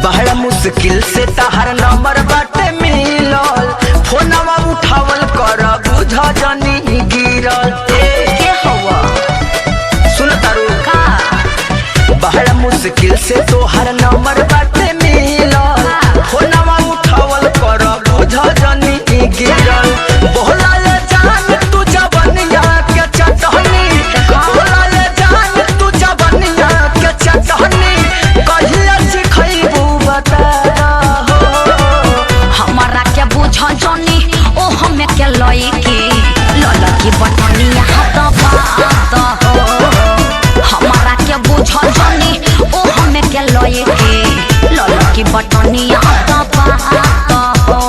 बड़ा मुश्किल से तहर नंबर बाटे मिलल, फोनवा उठावल कर बुझ जनी गिरल। के हवा सुन तारू का बड़ा मुश्किल से तोहर नंबर बाटे मिलल, फोनवा उठावल कर बुझ जनी गिरल। बोला ले जान तू जवनिया के चटहनी, बोला ले जान तू जवनिया के चटहनी, कहिया सिखैबू बता हो। हमारा के बुझ जनी ओ हमें के लई के ललकी बटनिया हाथ बात हो। हमारा के बुझ जनी ओ हमें के लई के ललकी बटनिया हाथ बात हो।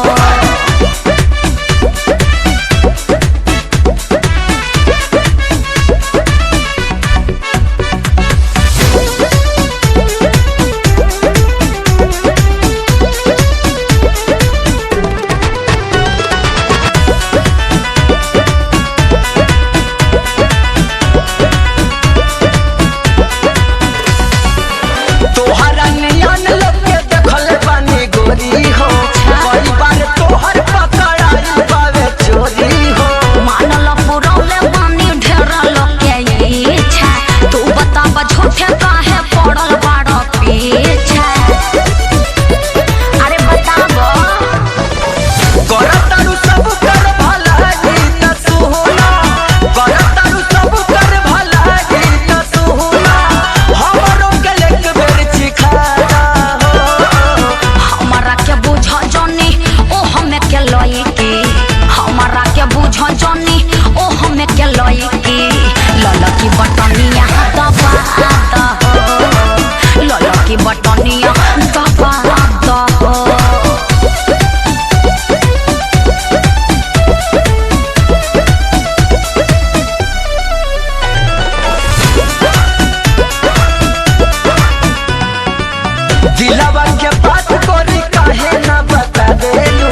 दिलवा के बात कोरी काहे ना बता देलू,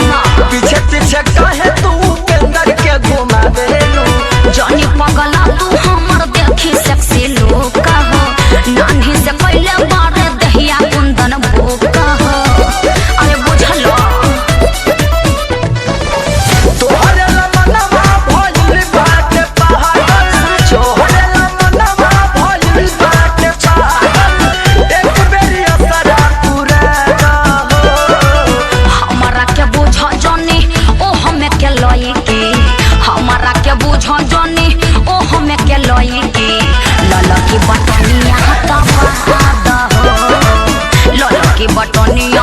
पीछे पीछे काहे तू केंदर के घुमा देलू। जानी पगला तू हमर देखी सेक्सी लोग कहो, नान्ही से पहले मारे दहिया कुंदन भोग कहो। अरे बुझलो तोहरे मनवा भइल बाटे पागल, तोहरे मनवा भइल बाटे पागल, एक बेरी असरा पूरा हो। हमारा के बुझ जनी ओ हमें के लई के, हमारा के बुझ जनी ओ हमें के लई के ललकी बटनिया हाथ बात हो। ललकी बटनिया